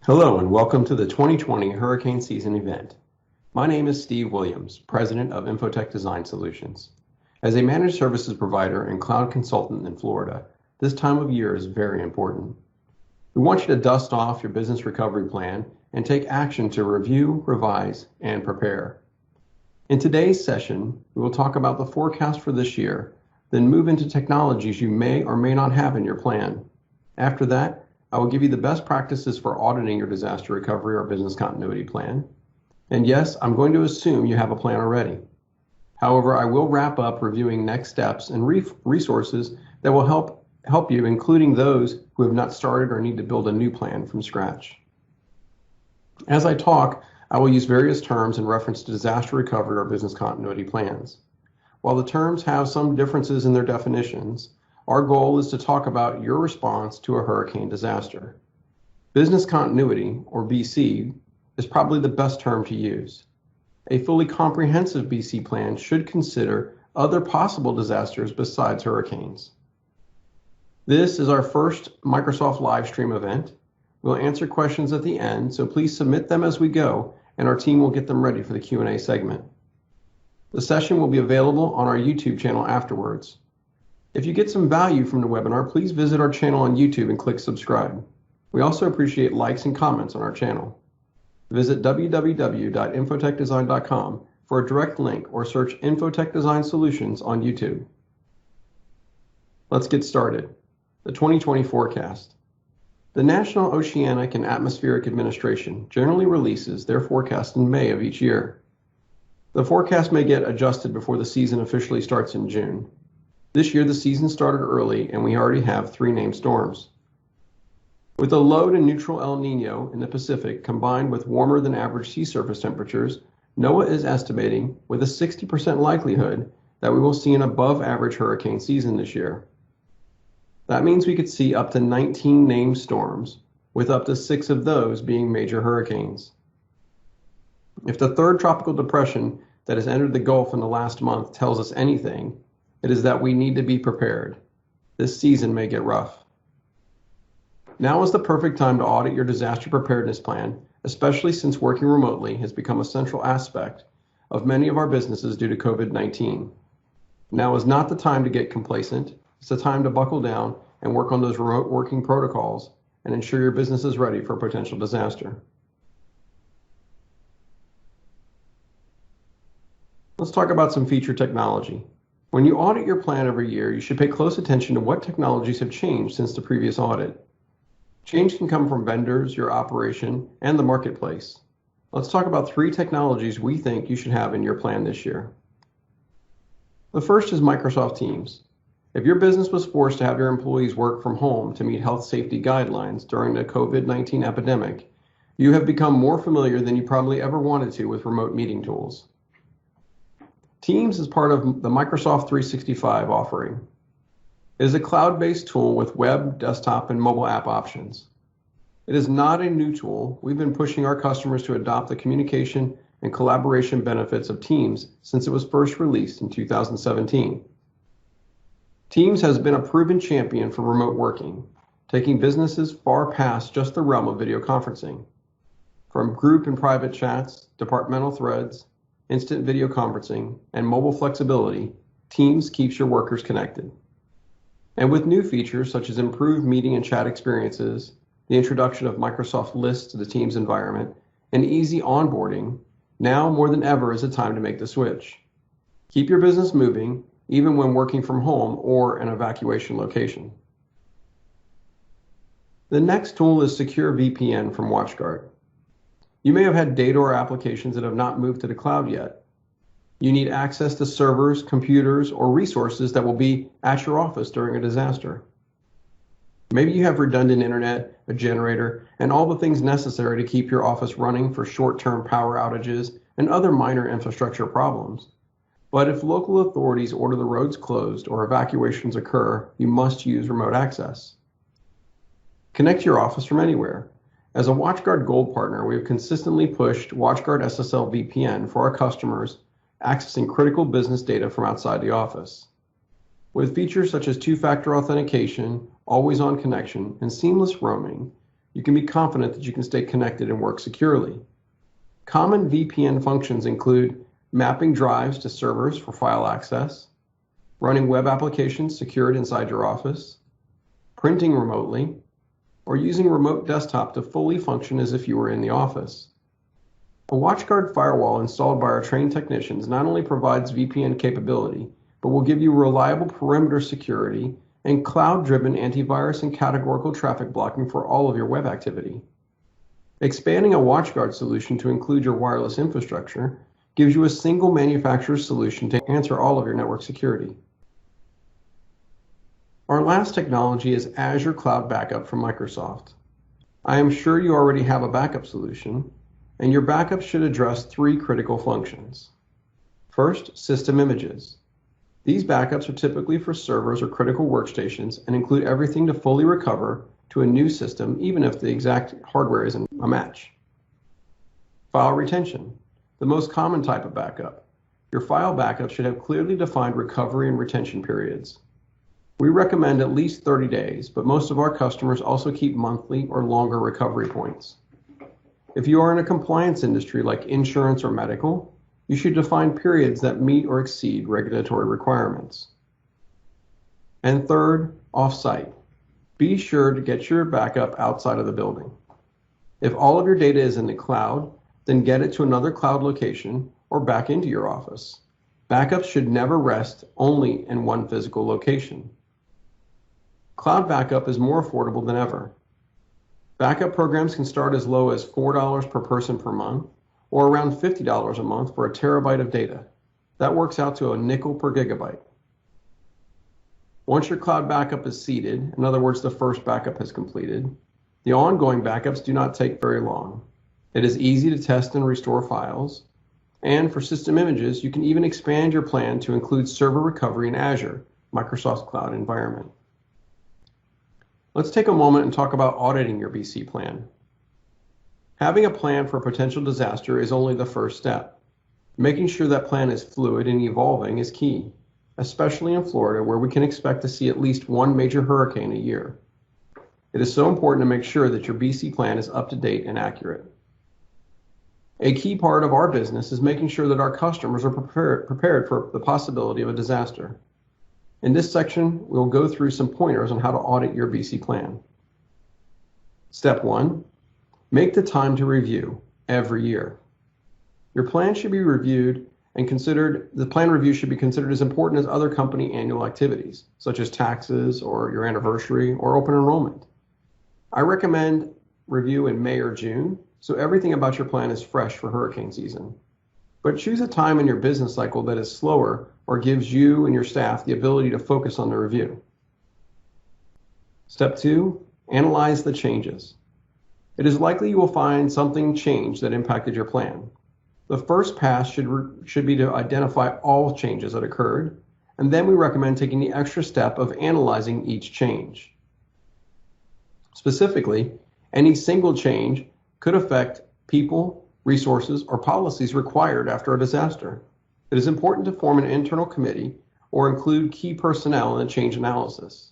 Hello and welcome to the 2020 hurricane season event. My name is Steve Williams, President of Infotect Design Solutions. As a managed services provider and cloud consultant in Florida, this time of year is very important. We want you to dust off your business recovery plan and take action to review, revise, and prepare. In today's session, we will talk about the forecast for this year, then move into technologies you may or may not have in your plan. After that, I will give you the best practices for auditing your disaster recovery or business continuity plan. And yes, I'm going to assume you have a plan already. However, I will wrap up reviewing next steps and resources that will help you, including those who have not started or need to build a new plan from scratch. As I talk, I will use various terms in reference to disaster recovery or business continuity plans. While the terms have some differences in their definitions, our goal is to talk about your response to a hurricane disaster. Business continuity, or BC, is probably the best term to use. A fully comprehensive BC plan should consider other possible disasters besides hurricanes. This is our first Microsoft live stream event. We'll answer questions at the end, so please submit them as we go, and our team will get them ready for the Q&A segment. The session will be available on our YouTube channel afterwards. If you get some value from the webinar, please visit our channel on YouTube and click subscribe. We also appreciate likes and comments on our channel. Visit www.infotechdesign.com for a direct link or search Infotech Design Solutions on YouTube. Let's get started. The 2020 forecast. The National Oceanic and Atmospheric Administration generally releases their forecast in May of each year. The forecast may get adjusted before the season officially starts in June. This year, the season started early, and we already have 3 named storms. With a low to neutral El Nino in the Pacific combined with warmer than average sea surface temperatures, NOAA is estimating with a 60% likelihood that we will see an above average hurricane season this year. That means we could see up to 19 named storms, with up to 6 of those being major hurricanes. If the third tropical depression that has entered the Gulf in the last month tells us anything, it is that we need to be prepared. This season may get rough. Now is the perfect time to audit your disaster preparedness plan, especially since working remotely has become a central aspect of many of our businesses due to COVID-19. Now is not the time to get complacent. It's the time to buckle down and work on those remote working protocols and ensure your business is ready for a potential disaster. Let's talk about some feature technology. When you audit your plan every year, you should pay close attention to what technologies have changed since the previous audit. Change can come from vendors, your operation, and the marketplace. Let's talk about 3 technologies we think you should have in your plan this year. The first is Microsoft Teams. If your business was forced to have your employees work from home to meet health safety guidelines during the COVID-19 epidemic, you have become more familiar than you probably ever wanted to with remote meeting tools. Teams is part of the Microsoft 365 offering. It is a cloud-based tool with web, desktop, and mobile app options. It is not a new tool. We've been pushing our customers to adopt the communication and collaboration benefits of Teams since it was first released in 2017. Teams has been a proven champion for remote working, taking businesses far past just the realm of video conferencing. From group and private chats, departmental threads, instant video conferencing, and mobile flexibility, Teams keeps your workers connected. And with new features such as improved meeting and chat experiences, the introduction of Microsoft Lists to the Teams environment, and easy onboarding, now more than ever is a time to make the switch. Keep your business moving, even when working from home or an evacuation location. The next tool is Secure VPN from WatchGuard. You may have had data or applications that have not moved to the cloud yet. You need access to servers, computers, or resources that will be at your office during a disaster. Maybe you have redundant internet, a generator, and all the things necessary to keep your office running for short-term power outages and other minor infrastructure problems. But if local authorities order the roads closed or evacuations occur, you must use remote access. Connect to your office from anywhere. As a WatchGuard Gold partner, we have consistently pushed WatchGuard SSL VPN for our customers accessing critical business data from outside the office. With features such as 2-factor authentication, always-on connection, and seamless roaming, you can be confident that you can stay connected and work securely. Common VPN functions include mapping drives to servers for file access, running web applications secured inside your office, printing remotely, or using remote desktop to fully function as if you were in the office. A WatchGuard firewall installed by our trained technicians not only provides VPN capability, but will give you reliable perimeter security and cloud-driven antivirus and categorical traffic blocking for all of your web activity. Expanding a WatchGuard solution to include your wireless infrastructure gives you a single manufacturer solution to answer all of your network security. Our last technology is Azure Cloud Backup from Microsoft. I am sure you already have a backup solution, and your backup should address 3 critical functions. First, system images. These backups are typically for servers or critical workstations and include everything to fully recover to a new system, even if the exact hardware isn't a match. File retention, the most common type of backup. Your file backup should have clearly defined recovery and retention periods. We recommend at least 30 days, but most of our customers also keep monthly or longer recovery points. If you are in a compliance industry like insurance or medical, you should define periods that meet or exceed regulatory requirements. And third, off-site. Be sure to get your backup outside of the building. If all of your data is in the cloud, then get it to another cloud location or back into your office. Backups should never rest only in one physical location. Cloud backup is more affordable than ever. Backup programs can start as low as $4 per person per month, or around $50 a month for a terabyte of data. That works out to a nickel per gigabyte. Once your cloud backup is seeded, in other words, the first backup has completed, the ongoing backups do not take very long. It is easy to test and restore files, and for system images, you can even expand your plan to include server recovery in Azure, Microsoft's cloud environment. Let's take a moment and talk about auditing your BC plan. Having a plan for a potential disaster is only the first step. Making sure that plan is fluid and evolving is key, especially in Florida, where we can expect to see at least one major hurricane a year. It is so important to make sure that your BC plan is up to date and accurate. A key part of our business is making sure that our customers are prepared for the possibility of a disaster. In this section, we'll go through some pointers on how to audit your BC plan. Step 1, make the time to review every year. Your plan should be reviewed and the plan review should be considered as important as other company annual activities, such as taxes or your anniversary or open enrollment. I recommend review in May or June, so everything about your plan is fresh for hurricane season. But choose a time in your business cycle that is slower or gives you and your staff the ability to focus on the review. Step 2, analyze the changes. It is likely you will find something changed that impacted your plan. The first pass should be to identify all changes that occurred, and then we recommend taking the extra step of analyzing each change. Specifically, any single change could affect people, resources, or policies required after a disaster. It is important to form an internal committee or include key personnel in a change analysis.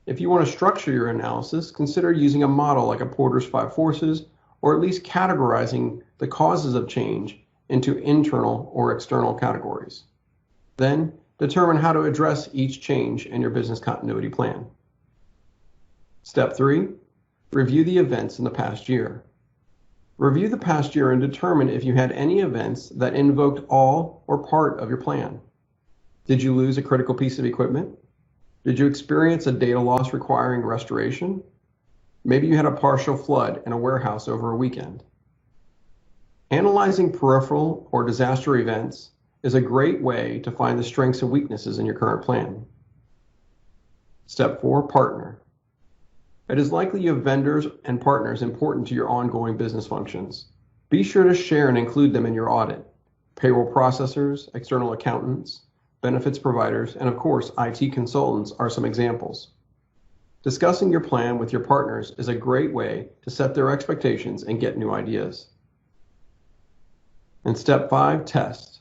If you want to structure your analysis, consider using a model like a Porter's 5 forces, or at least categorizing the causes of change into internal or external categories. Then, determine how to address each change in your business continuity plan. Step 3, review the events in the past year. Review the past year and determine if you had any events that invoked all or part of your plan. Did you lose a critical piece of equipment? Did you experience a data loss requiring restoration? Maybe you had a partial flood in a warehouse over a weekend. Analyzing peripheral or disaster events is a great way to find the strengths and weaknesses in your current plan. Step 4, partner. It is likely you have vendors and partners important to your ongoing business functions. Be sure to share and include them in your audit. Payroll processors, external accountants, benefits providers, and of course, IT consultants are some examples. Discussing your plan with your partners is a great way to set their expectations and get new ideas. And step 5, test.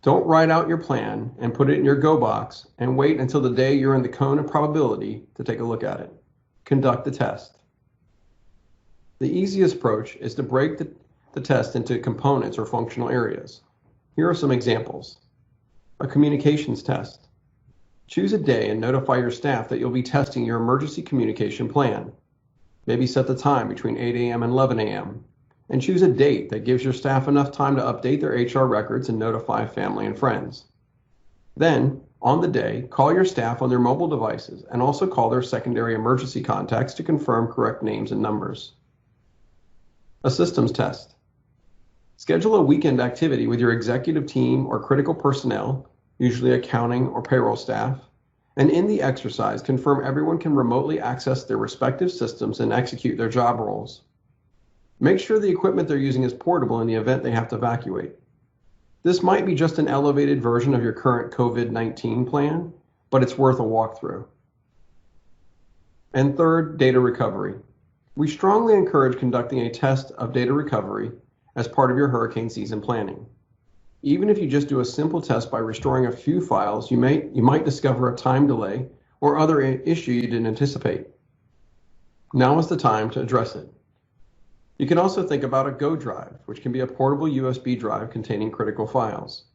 Don't write out your plan and put it in your go box and wait until the day you're in the cone of probability to take a look at it. Conduct the test. The easiest approach is to break the test into components or functional areas. Here are some examples. A communications test. Choose a day and notify your staff that you'll be testing your emergency communication plan. Maybe set the time between 8 a.m. and 11 a.m. and choose a date that gives your staff enough time to update their HR records and notify family and friends. Then, on the day, call your staff on their mobile devices and also call their secondary emergency contacts to confirm correct names and numbers. A systems test. Schedule a weekend activity with your executive team or critical personnel, usually accounting or payroll staff, and in the exercise, confirm everyone can remotely access their respective systems and execute their job roles. Make sure the equipment they're using is portable in the event they have to evacuate. This might be just an elevated version of your current COVID-19 plan, but it's worth a walkthrough. And third, data recovery. We strongly encourage conducting a test of data recovery as part of your hurricane season planning. Even if you just do a simple test by restoring a few files, you might discover a time delay or other issue you didn't anticipate. Now is the time to address it. You can also think about a Go drive, which can be a portable USB drive containing critical files.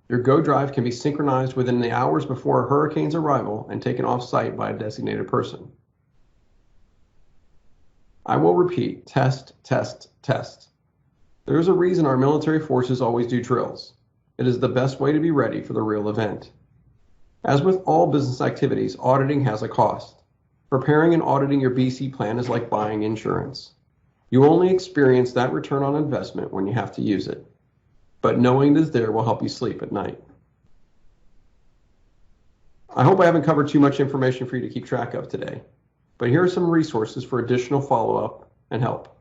Your Go drive can be synchronized within the hours before a hurricane's arrival and taken off-site by a designated person. I will repeat, test, test, test. There is a reason our military forces always do drills. It is the best way to be ready for the real event. As with all business activities, auditing has a cost. Preparing and auditing your BC plan is like buying insurance. You only experience that return on investment when you have to use it. But knowing it is there will help you sleep at night. I hope I haven't covered too much information for you to keep track of today, but here are some resources for additional follow-up and help.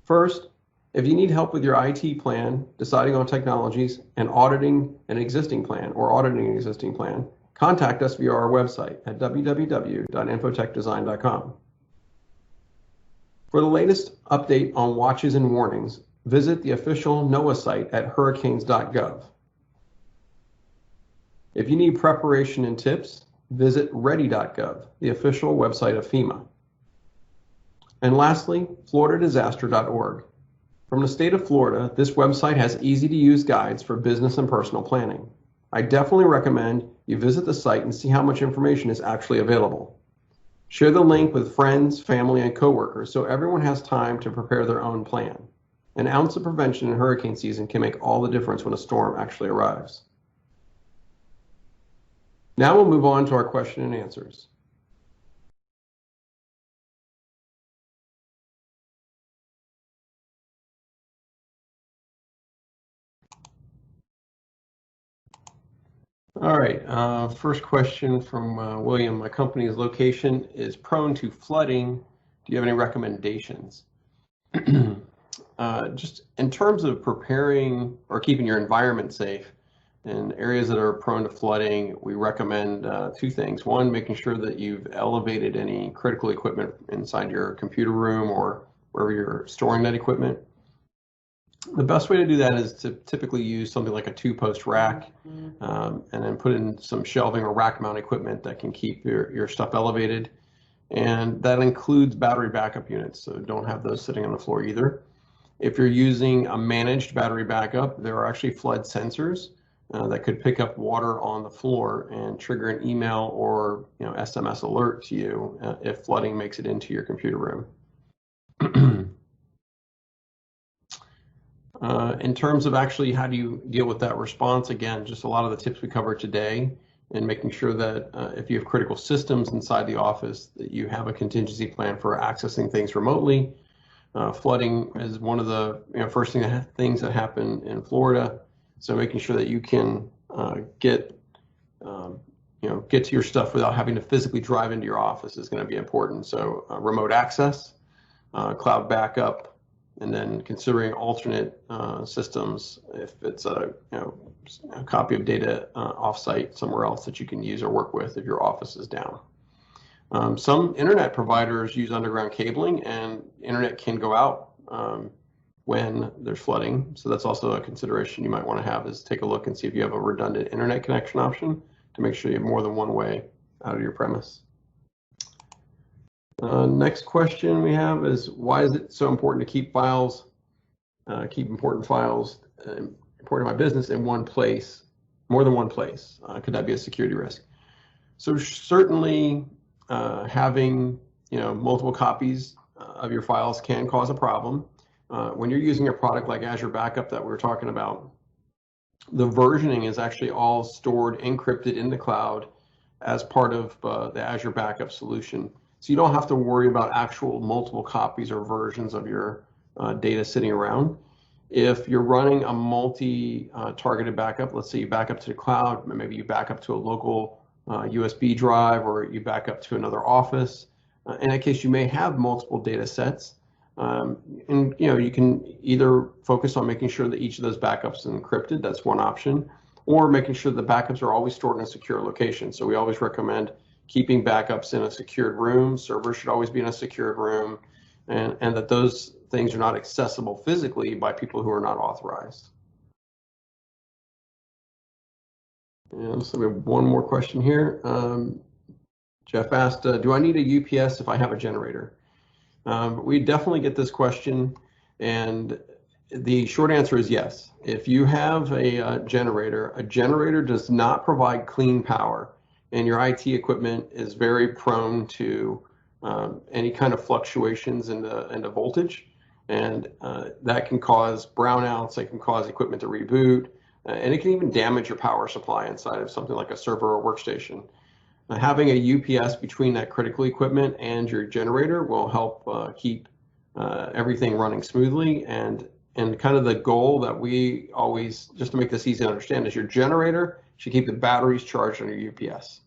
First, if you need help with your IT plan, deciding on technologies, and auditing an existing plan or auditing an existing plan, contact us via our website at www.infotectdesign.com. For the latest update on watches and warnings, visit the official NOAA site at hurricanes.gov. If you need preparation and tips, visit ready.gov, the official website of FEMA. And lastly, floridadisaster.org. From the state of Florida, this website has easy-to-use guides for business and personal planning. I definitely recommend you visit the site and see how much information is actually available. Share the link with friends, family, and coworkers so everyone has time to prepare their own plan. An ounce of prevention in hurricane season can make all the difference when a storm actually arrives. Now we'll move on to our question and answers. All right, first question from William. My company's location is prone to flooding. Do you have any recommendations? Just in terms of preparing or keeping your environment safe in areas that are prone to flooding, we recommend two things. One, making sure that you've elevated any critical equipment inside your computer room or wherever you're storing that equipment. The best way to do that is to typically use something like a two-post rack and then put in some shelving or rack mount equipment that can keep your stuff elevated. And that includes battery backup units, so don't have those sitting on the floor either. If you're using a managed battery backup, there are actually flood sensors that could pick up water on the floor and trigger an email or SMS alert to you if flooding makes it into your computer room. In terms of actually how do you deal with that response, again, just a lot of the tips we covered today and making sure that if you have critical systems inside the office, that you have a contingency plan for accessing things remotely. Flooding is one of the first things that happen in Florida, so making sure that you can get to your stuff without having to physically drive into your office is going to be important. So remote access, cloud backup, and then considering alternate systems if it's a copy of data offsite somewhere else that you can use or work with if your office is down. Some internet providers use underground cabling, and internet can go out when there's flooding. So that's also a consideration you might want to have, is take a look and see if you have a redundant internet connection option to make sure you have more than one way out of your premise. Next question we have is, why is it so important to keep files, keep important files, important to my business in one place, more than one place? Could that be a security risk? So certainly having multiple copies of your files can cause a problem. When you're using a product like Azure Backup that we were talking about, the versioning is actually all stored encrypted in the cloud as part of the Azure Backup solution. So you don't have to worry about actual multiple copies or versions of your data sitting around. If you're running a multi-targeted backup, let's say you back up to the cloud, maybe you back up to a local USB drive, or you back up to another office. In that case, you may have multiple data sets. And you can either focus on making sure that each of those backups is encrypted. That's one option. Or making sure the backups are always stored in a secure location. So we always recommend keeping backups in a secured room. Servers should always be in a secured room, and that those things are not accessible physically by people who are not authorized. And so we have one more question here. Jeff asked, do I need a UPS if I have a generator? We definitely get this question, and the short answer is yes. If you have a generator does not provide clean power, and your IT equipment is very prone to any kind of fluctuations in the voltage, and that can cause brownouts, it can cause equipment to reboot, and it can even damage your power supply inside of something like a server or workstation. Having a UPS between that critical equipment and your generator will help keep everything running smoothly. And kind of the goal that we always, just to make this easy to understand, is your generator should keep the batteries charged on your UPS.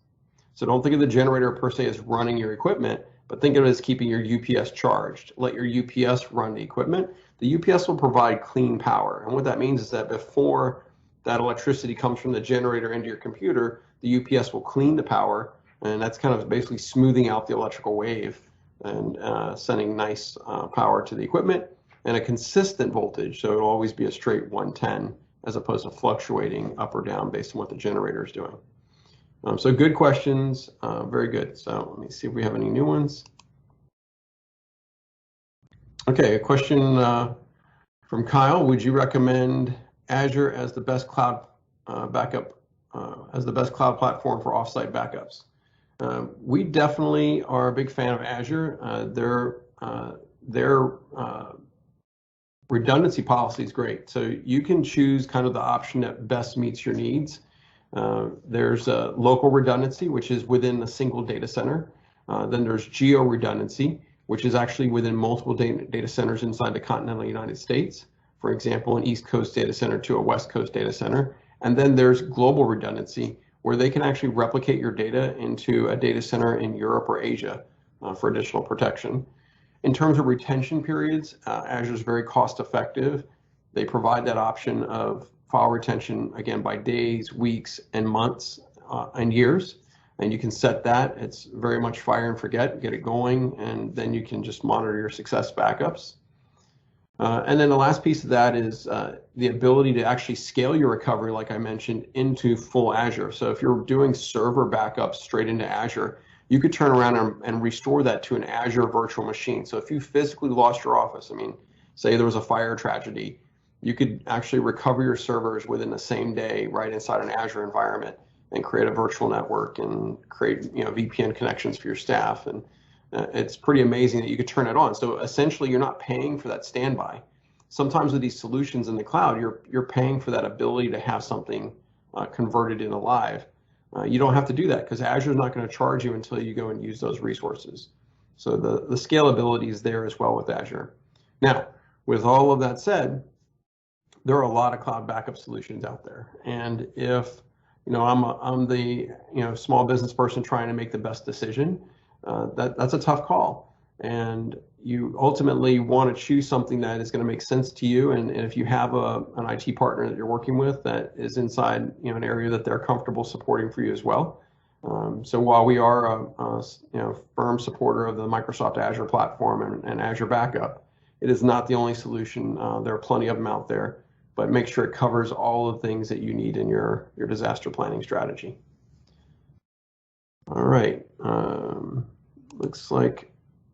So don't think of the generator per se as running your equipment, but think of it as keeping your UPS charged. Let your UPS run the equipment. The UPS will provide clean power. And what that means is that before that electricity comes from the generator into your computer, the UPS will clean the power, and that's kind of basically smoothing out the electrical wave and sending nice power to the equipment and a consistent voltage. So it'll always be a straight 110 as opposed to fluctuating up or down based on what the generator is doing. So good questions, very good. So let me see if we have any new ones. Okay, a question from Kyle. Would you recommend Azure as the best cloud backup, as the best cloud platform for offsite backups? We definitely are a big fan of Azure. Their redundancy policy is great. So you can choose kind of the option that best meets your needs. There's local redundancy, which is within a single data center. Then there's geo redundancy, which is actually within multiple data centers inside the continental United States. For example, an East Coast data center to a West Coast data center. And then there's global redundancy, where they can actually replicate your data into a data center in Europe or Asia for additional protection. In terms of retention periods, Azure is very cost effective. They provide that option of file retention, again, by days, weeks, and months, and years. And you can set that. It's very much fire and forget, get it going, and then you can just monitor your success backups. And then the last piece of that is the ability to actually scale your recovery, like I mentioned, into full Azure. So if you're doing server backups straight into Azure, you could turn around and restore that to an Azure virtual machine. So if you physically lost your office, I mean, say there was a fire tragedy, you could actually recover your servers within the same day right inside an Azure environment and create a virtual network and create VPN connections for your staff. And it's pretty amazing that you could turn it on. So essentially, you're not paying for that standby. Sometimes with these solutions in the cloud, you're paying for that ability to have something converted into live. You don't have to do that because Azure is not going to charge you until you go and use those resources. So the scalability is there as well with Azure. Now, with all of that said, there are a lot of cloud backup solutions out there. And if I'm the small business person trying to make the best decision, that's a tough call. And you ultimately want to choose something that is going to make sense to you. And if you have an IT partner that you're working with that is inside an area that they're comfortable supporting for you as well. So while we are a firm supporter of the Microsoft Azure platform and Azure Backup, it is not the only solution. There are plenty of them out there, but make sure it covers all the things that you need in your disaster planning strategy. All right, looks like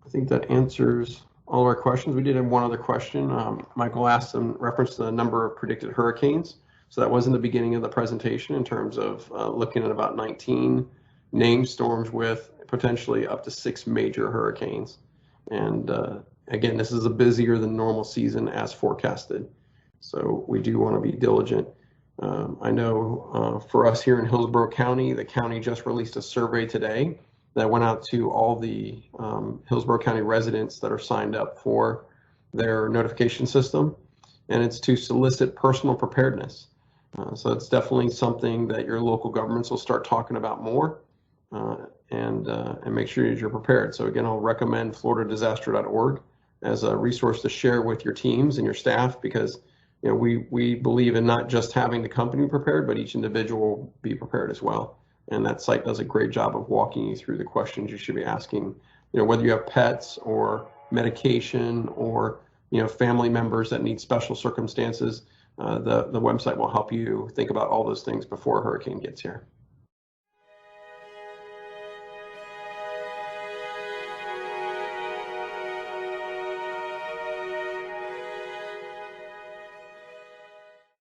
I think that answers all of our questions. We did have one other question. Michael asked in reference to the number of predicted hurricanes. So that was in the beginning of the presentation in terms of looking at about 19 named storms with potentially up to 6 major hurricanes. And again, this is a busier than normal season as forecasted. So we do want to be diligent. I know for us here in Hillsborough County, the county just released a survey today that went out to all the Hillsborough County residents that are signed up for their notification system, and it's to solicit personal preparedness. So it's definitely something that your local governments will start talking about more, and make sure that you're prepared. So again, I'll recommend floridadisaster.org as a resource to share with your teams and your staff, because we believe in not just having the company prepared, but each individual be prepared as well. And that site does a great job of walking you through the questions you should be asking, whether you have pets or medication or, family members that need special circumstances. The website will help you think about all those things before a hurricane gets here.